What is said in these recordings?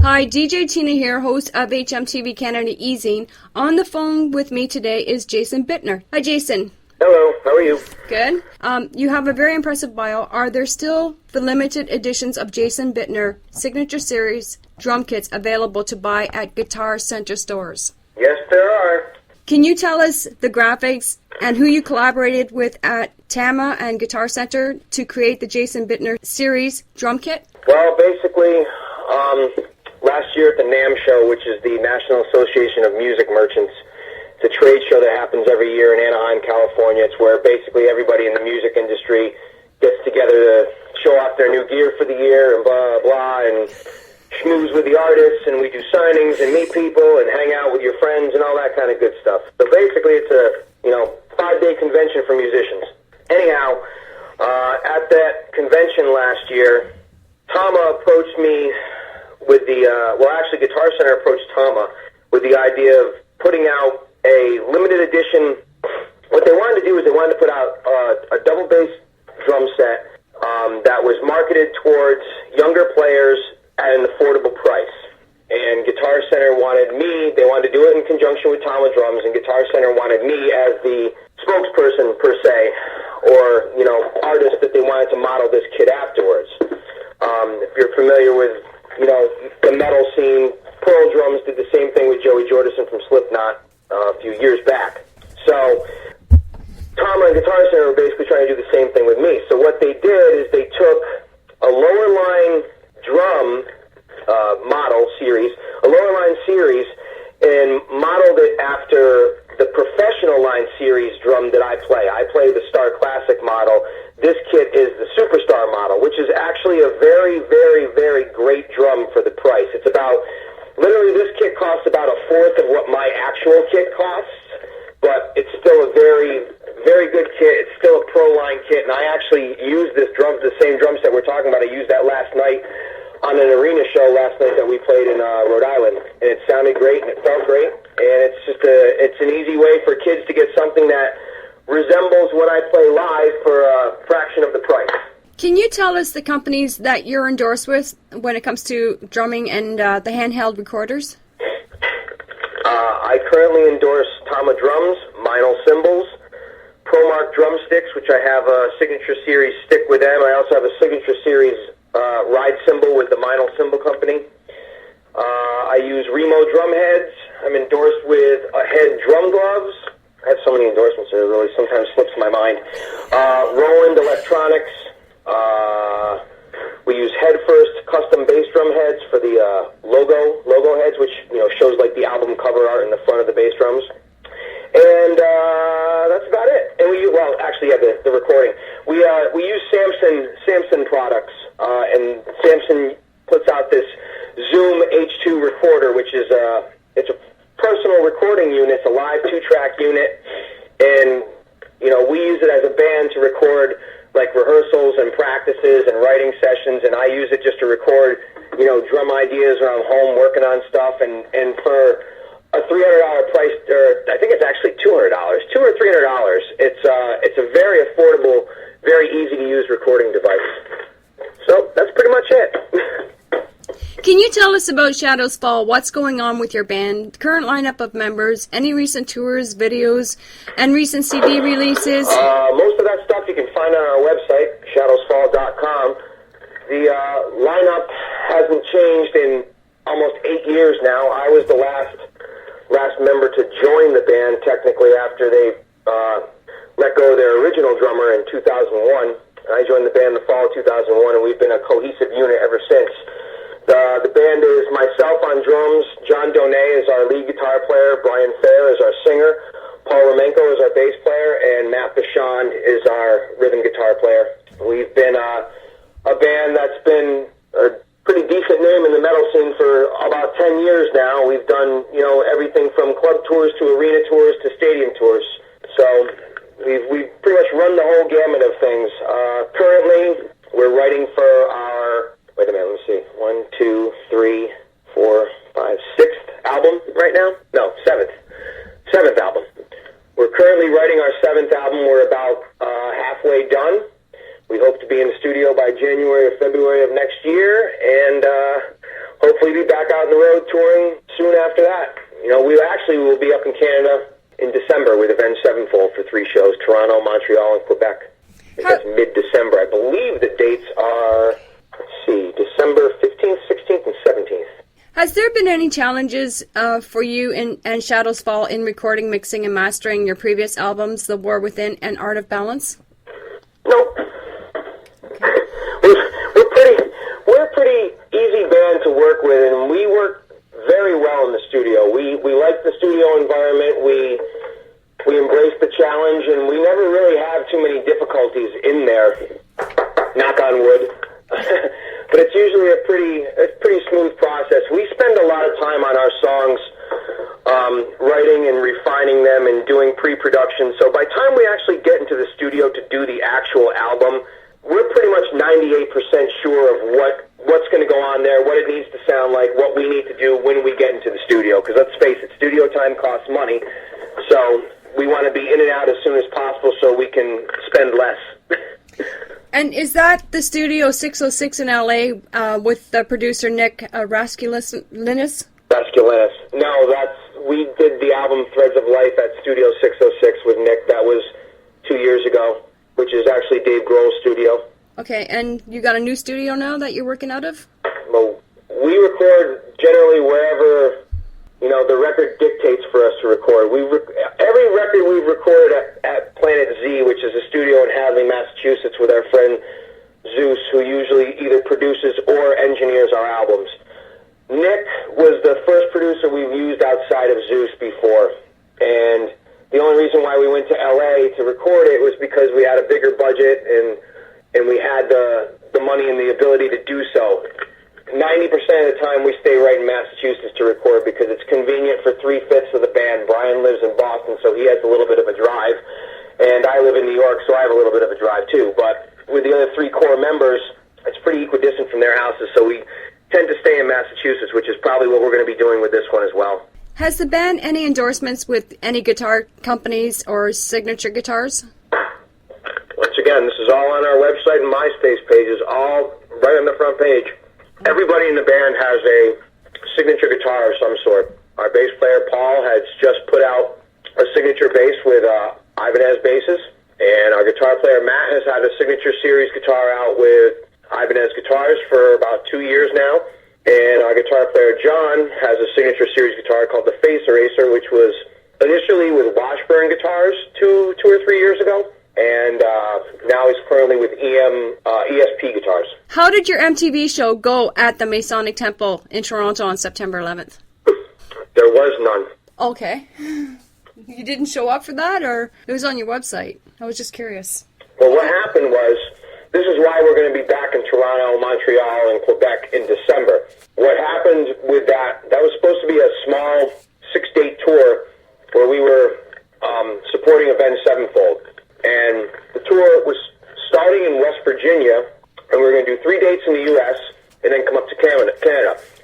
Hi, DJ Tina here, host of HMTV Canada E-Zine. On the phone with me today is Jason Bitner. Hi, Jason. Hello, how are you? Good. You have a very impressive bio. Are there still the limited editions of Jason Bitner Signature Series drum kits available to buy at Guitar Center stores? Yes, there are. Can you tell us the graphics and who you collaborated with at Tama and Guitar Center to create the Jason Bitner Series drum kit? Well, basically, last year at the NAMM show, which is the National Association of Music Merchants, it's a trade show that happens every year in Anaheim, California. It's where basically everybody in the music industry gets together to show off their new gear for the year and blah, blah, and schmooze with the artists, and we do signings and meet people and hang out with your friends and all that kind of good stuff. So basically it's a, 5-day convention for musicians. Anyhow, at that convention last year, Tama approached me with Guitar Center approached Tama with the idea of putting out a limited edition. What they wanted to do is they wanted to put out a double bass drum set that was marketed towards younger players at an affordable price. And Guitar Center they wanted to do it in conjunction with Tama Drums, and Guitar Center wanted me as the spokesperson, per se, or, artist that they wanted to model this kit afterwards. If you're familiar with, the metal scene, Pearl Drums did the same thing with Joey Jordison from Slipknot a few years back. So Tama and Guitar Center were basically trying to do the same thing with me. So what they did is they took a lower line drum series, and modeled it after the professional line series drum that I play. I play the Star Classic model. This kit is the Superstar model, which is actually a very, very, very great drum for the price. It's literally this kit costs about a fourth of what my actual kit costs, but it's still a very, very good kit. It's still a pro line kit, and I actually used the same drum set we're talking about. I used that last night on an arena show last night that we played in Rhode Island, and it sounded great and it felt great, and it's an easy way for kids to get something that resembles what I play live for a fraction of the price. Can you tell us the companies that you're endorsed with when it comes to drumming and the handheld recorders? I currently endorse Tama Drums, Meinl Cymbals, ProMark Drumsticks, which I have a Signature Series stick with them. I also have a Signature Series ride cymbal with the Meinl Cymbal Company. I use Remo drum heads. I'm endorsed with Head drum gloves. I have so many endorsements that it really sometimes slips my mind. Roland Electronics. We use Head First custom bass drum heads for the logo heads, which shows like the album cover art in the front of the bass drums. And that's about it. And the recording. We use Samson products, and Samson puts out this Zoom H2 recorder, which is it's a personal recording unit. It's a live 2-track unit, and we use it as a band to record like rehearsals and practices and writing sessions, and I use it just to record drum ideas when I'm home working on stuff, and for a $300 price, or I think it's actually $200, $200 or $300. It's a very affordable, very easy to use recording device. So that's pretty much it. Can you tell us about Shadows Fall? What's going on with your band? Current lineup of members? Any recent tours, videos, and recent CD releases? Most of that stuff you can find on our website, shadowsfall.com. The lineup hasn't changed in almost 8 years now. I was the last member to join the band, technically, after they let go of their original drummer in 2001. I joined the band in the fall of 2001, and we've been a cohesive unit ever since. The band is myself on drums, John Donet is our lead guitar player, Brian Fair is our singer, Paul Romenko is our bass player, and Matt Bichon is our rhythm guitar player. We've been a band that's been a pretty decent name in the metal scene for about 10 years now. We've done, everything from club tours to arena tours to stadium tours. So we've pretty much run the whole gamut of things. Currently, we're writing for our, wait a minute, let me see, 1, 2, 3, 4, 5, 6th album right now? No, 7th. 7th album. We're currently writing our 7th album. We're about halfway done. We hope to be in the studio by January or February of next year, and hopefully be back out on the road touring soon after that. You know, we actually will be up in Canada in December with Avenged Sevenfold for 3 shows, Toronto, Montreal, and Quebec. That's mid-December. I believe the dates are, December 15th, 16th, and 17th. Has there been any challenges for you and Shadows Fall in recording, mixing, and mastering your previous albums, The War Within and Art of Balance? Nope. We're a pretty easy band to work with, and we work very well in the studio. We like the studio environment. We embrace the challenge, and we never really have too many difficulties in there. Knock on wood. But it's usually a pretty smooth process. We spend a lot of time on our songs, writing and refining them and doing pre-production. So by the time we actually get into the studio to do the actual album, we're pretty much 98% sure of what's going to go on there, what it needs to sound like, what we need to do when we get into the studio. Because let's face it, studio time costs money. So we want to be in and out as soon as possible so we can spend less. And is that the Studio 606 in LA with the producer Nick Raskulinis? Raskulinis. No, we did the album Threads of Life at Studio 606 with Nick. That was 2 years ago, which is actually Dave Grohl's studio. Okay, and you got a new studio now that you're working out of? Well, we record generally wherever, the record dictates for us to record. Every record we've recorded at Planet Z, which is a studio in Hadley, Massachusetts, with our friend Zeus, who usually either produces or engineers our albums. Nick was the first producer we've used outside of Zeus before, and the only reason why we went to LA to record it was because we had a bigger budget and we had the money and the ability to do so. 90% of the time we stay right in Massachusetts to record because it's convenient for 3/5 of the band. Brian lives in Boston, so he has a little bit of a drive, and I live in New York, so I have a little bit of a drive too. But with the other 3 core members, it's pretty equidistant from their houses, so we tend to stay in Massachusetts, which is probably what we're going to be doing with this one as well. Has the band any endorsements with any guitar companies or signature guitars? Once again, this is all on our website and MySpace pages, all right on the front page. Everybody in the band has a signature guitar of some sort. Our bass player, Paul, has just put out a signature bass with Ibanez basses, and our guitar player, Matt, has had a signature series guitar out with Ibanez guitars for about 2 years now, and our guitar player, John, has a signature series guitar called the Face Eraser, which was initially with Washburn guitars two or 3 years ago, and now he's currently with ESP guitars. How did your MTV show go at the Masonic Temple in Toronto on September 11th? There was none. Okay. You didn't show up for that, or it was on your website? I was just curious. Well, what happened was, this is why we're going to be back in Toronto, Montreal, and Quebec in December. What happened with that was supposed to be a small 6-date tour where we were supporting Avenged Sevenfold. And the tour was starting in West Virginia, and we were going to do 3 dates in the U.S. and then come up to Canada,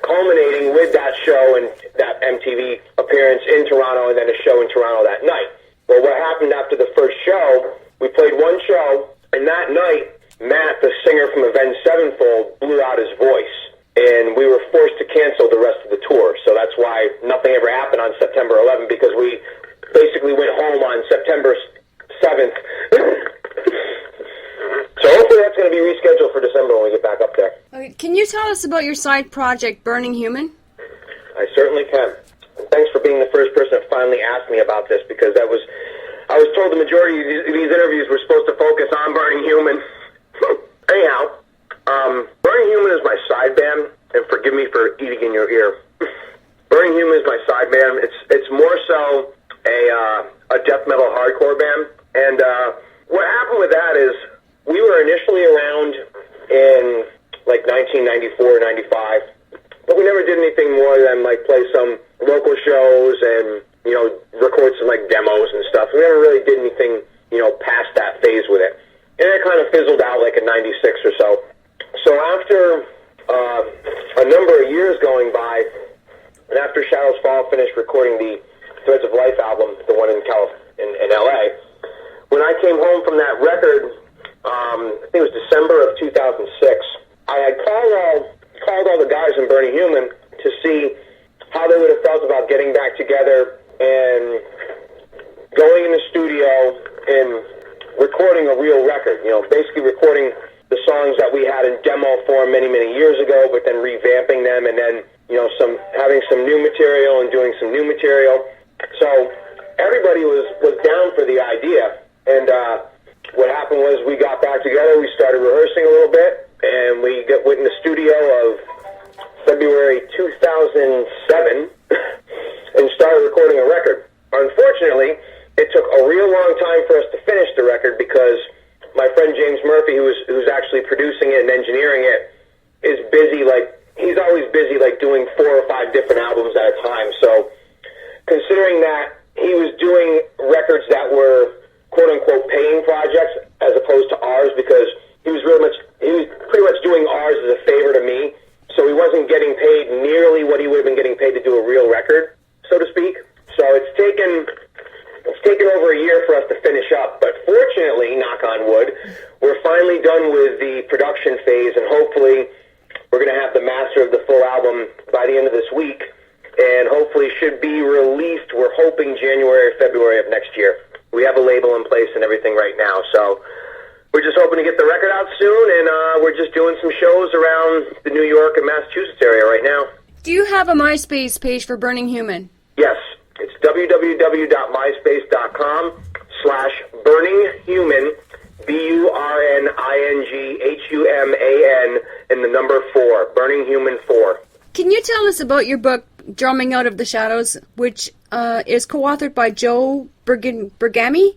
culminating with that show and that MTV appearance in Toronto and then a show in Toronto that night. Well, what happened after the first show, we played one show, and that night, Matt, the singer from Avenged Sevenfold, blew out his voice, and we were forced to cancel the rest of the tour. So that's why nothing ever happened on September 11th, because we basically went home on September 7th. So hopefully that's going to be rescheduled for December when we get back up there. Okay, can you tell us about your side project, Burning Human? I certainly can. And thanks for being the first person to finally ask me about this, because I was told the majority of these interviews were supposed to focus on Burning Human. Anyhow, Burning Human is my side band, and forgive me for eating in your ear. Burning Human is my side band. It's more so a death metal hardcore band. And what happened with that is we were initially around in like 1994, 95, but we never did anything more than like play some local shows and, record some like demos and stuff. We never really did anything, past that phase with it. And it kind of fizzled out like in 96 or so. So after a number of years going by, and after Shadows Fall finished recording the Threads of Life album, the one in LA, when I came home from that record, I think it was December of 2006, I had called called all the guys in Burning Human to see how they would have felt about getting back together and going in the studio and recording a real record, basically recording the songs that we had in demo form many, many years ago, but then revamping them and then, having some new material and doing some new material. So everybody was down for the idea. And what happened was we got back together, we started rehearsing a little bit, and we went in the studio of February 2007 and started recording a record. Unfortunately, it took a real long time for us to finish the record because my friend James Murphy, who's actually producing it and engineering it, is busy, he's always busy, doing 4 or 5 different albums at a time. So considering that he was doing records that were quote-unquote paying projects as opposed to ours, because he was pretty much doing ours as a favor to me, so he wasn't getting paid nearly what he would have been getting paid to do a real record, so to speak. So it's taken over a year for us to finish up, but fortunately, knock on wood, we're finally done with the production phase, and hopefully we're going to have the master of the full album by the end of this week, and hopefully should be released, we're hoping January or February of next year. We have a label in place and everything right now, so we're just hoping to get the record out soon, and we're just doing some shows around the New York and Massachusetts area right now. Do you have a MySpace page for Burning Human? Yes. It's www.myspace.com/burninghuman, BURNINGHUMAN, and the number 4, Burning Human 4. Can you tell us about your book, Drumming Out of the Shadows, which is co-authored by Joe Bergamini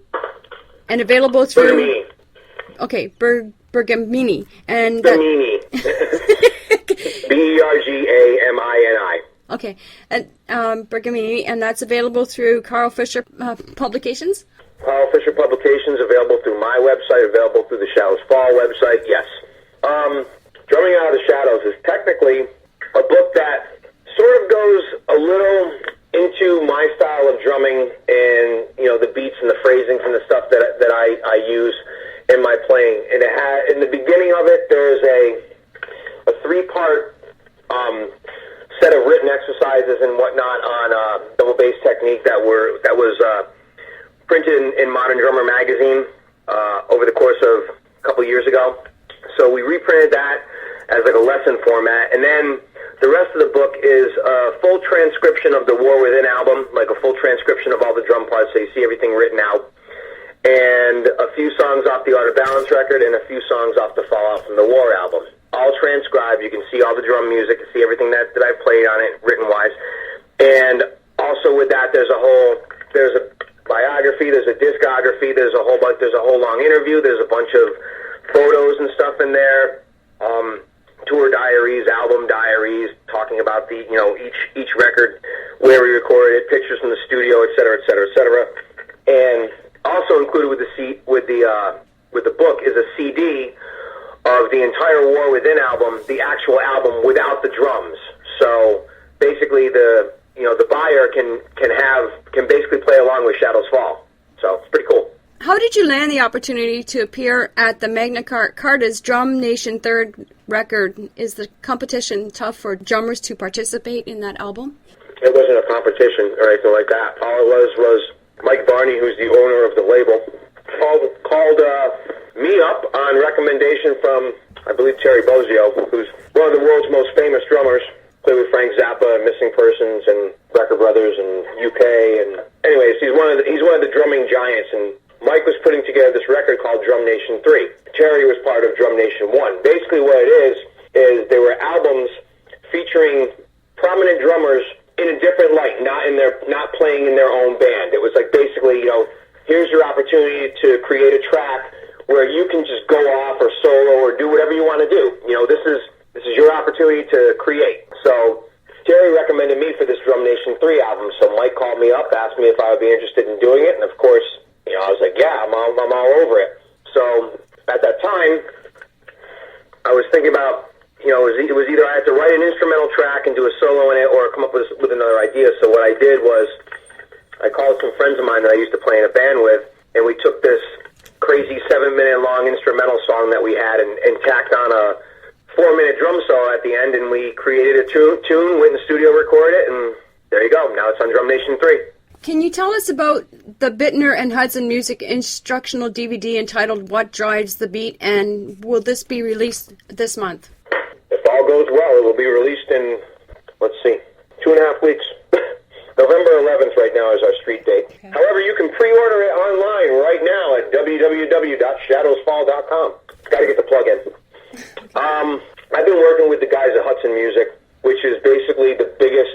and available through... Bergamini. Okay, Bergamini. And Bergamini. BERGAMINI. Okay, and Bergamini, and that's available through Carl Fisher Publications? Carl Fisher Publications, available through my website, available through the Shadows Fall website, yes. Drumming Out of the Shadows is technically a book that sort of goes a little into my style of drumming and, the beats and the phrasings and the stuff that I use in my playing. And in the beginning of it, there's a 3-part set of written exercises and whatnot on double bass technique that was printed in Modern Drummer magazine over the course of a couple years ago. So we reprinted that as a lesson format, and then the rest of the book is a full transcription of the War Within album, like a full transcription of all the drum parts, so you see everything written out, and a few songs off the Art of Balance record and a few songs off the Fall Out from the War album. All transcribed. You can see all the drum music, you see everything that I've played on it, written-wise. And also with that, there's a biography, there's a discography, there's a whole long interview, there's a bunch of photos and stuff in there, tour diaries, album diaries, talking about the each record, where we recorded it, pictures from the studio, et cetera, et cetera, et cetera. And also included with the book is a CD of the entire War Within album, the actual album without the drums. So basically, the buyer can basically play along with Shadows Fall. So it's pretty cool. How did you land the opportunity to appear at the Magna Carta's Drum Nation 3rd record? Is the competition tough for drummers to participate in that album? It wasn't a competition or anything like that. All it was Mike Varney, who's the owner of the label, called me up on recommendation from, I believe, Terry Bozzio, who's one of the world's most famous drummers. Played with Frank Zappa, Missing Persons, and Record Brothers, and UK. And anyways, he's one of the drumming giants. And Mike was putting together this record called Drum Nation 3. Terry was part of Drum Nation 1. Basically, what it is they were albums featuring prominent drummers in a different light, not playing in their own band. It was like basically, here's your opportunity to create a track where you can just go off or solo or do whatever you want to do. This is your opportunity to create. So Terry recommended me for this Drum Nation 3 album. So Mike called me up, asked me if I would be interested in doing it, and of course, I was like, yeah, I'm all over it. So at that time, I was thinking about, it was either I had to write an instrumental track and do a solo in it, or come up with another idea. So what I did was I called some friends of mine that I used to play in a band with, and we took this crazy 7-minute long instrumental song that we had and tacked on a 4-minute drum solo at the end, and we created a tune, went in the studio, recorded it, and there you go. Now it's on Drum Nation 3. Can you tell us about the Bitner and Hudson Music instructional DVD entitled What Drives the Beat, and will this be released this month? If all goes well, it will be released in, 2.5 weeks. November 11th right now is our street date. Okay. However, you can pre-order it online right now at www.shadowsfall.com. Got to get the plug in. Okay. I've been working with the guys at Hudson Music, which is basically the biggest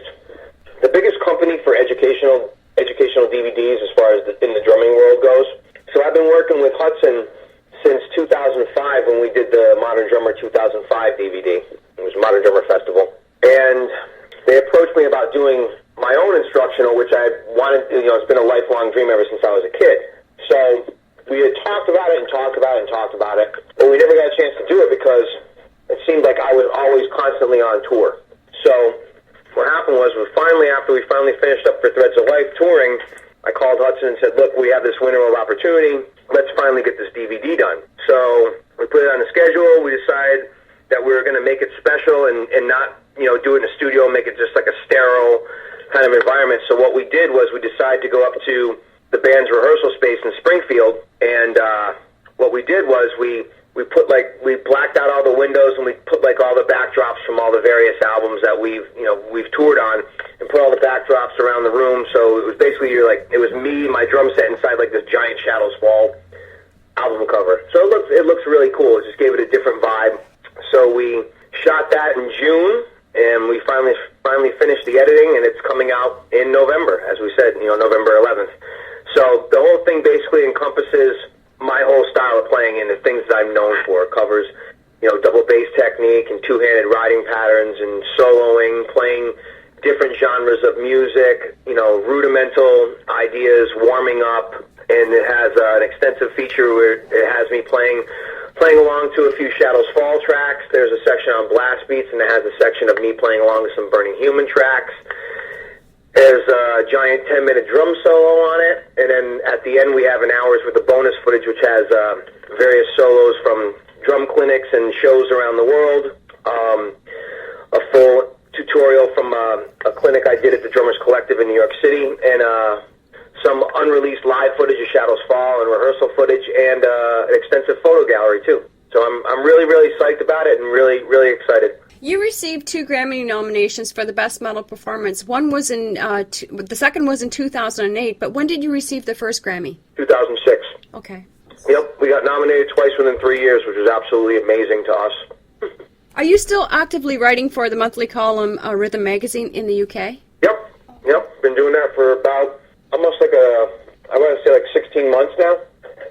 company for educational DVDs as far as in the drumming world goes. So I've been working with Hudson since 2005 when we did the Modern Drummer 2005 DVD. It was Modern Drummer Festival. And they approached me about doing my own instructional, which I wanted, it's been a lifelong dream ever since I was a kid. So we had talked about it, but we never got a chance to do it because it seemed like I was always constantly on tour. So what happened was, after we finally finished up for Threads of Life touring, I called Hudson and said, look, we have this window of opportunity. Let's finally get this DVD done. So we put it on the schedule. We decided that we were going to make it special and not, do it in a studio, make it just like a sterile kind of environment. So what we did was we decided to go up to the band's rehearsal space in Springfield, and what we did was we blacked out all the windows and we put all the backdrops from all the various albums that we've toured on, and put all the backdrops around the room. So it was basically it was me, my drum set inside this giant Shadows Fall album cover. So it looks really cool. It just gave it a different vibe. So we shot that in June, and we finally finished the editing, and it's coming out in November, as we said, November 11th. So the whole thing basically encompasses my whole style of playing and the things that I'm known for. It covers, double bass technique and two-handed riding patterns and soloing, playing different genres of music, rudimental ideas, warming up, and it has an extensive feature where it has me playing along to a few Shadows Fall tracks. There's a section on blast beats, and it has a section of me playing along to some Burning Human tracks. There's a giant 10-minute drum solo on it, and then at the end we have an hour's worth of bonus footage, which has various solos from drum clinics and shows around the world, a full tutorial from a clinic I did at the Drummers Collective in New York City, and some unreleased live footage of Shadows Fall and rehearsal footage, and an extensive photo gallery too. So I'm really, really psyched about it and really, really excited. You received 2 Grammy nominations for the Best Metal Performance. One was the second was in 2008, but when did you receive the first Grammy? 2006. Okay. Yep, we got nominated twice within 3 years, which was absolutely amazing to us. Are you still actively writing for the monthly column Rhythm Magazine in the UK? Yep. Been doing that for about almost 16 months now.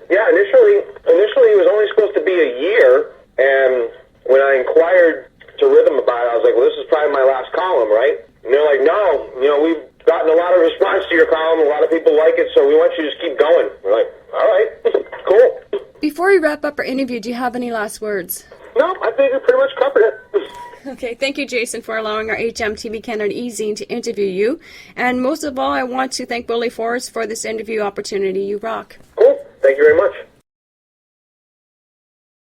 Yeah, initially it was only supposed to be a year, and when I inquired to Rhythm about it, I was like, well, this is probably my last column, right? And they're like, no, we've gotten a lot of response to your column, a lot of people like it, so we want you to just keep going. We're like, all right, cool. Before we wrap up our interview, do you have any last words? No, I think we pretty much covered it. Okay, thank you, Jason, for allowing our HMTV Canada e-zine to interview you. And most of all, I want to thank Willie Forrest for this interview opportunity. You rock. Cool. Thank you very much.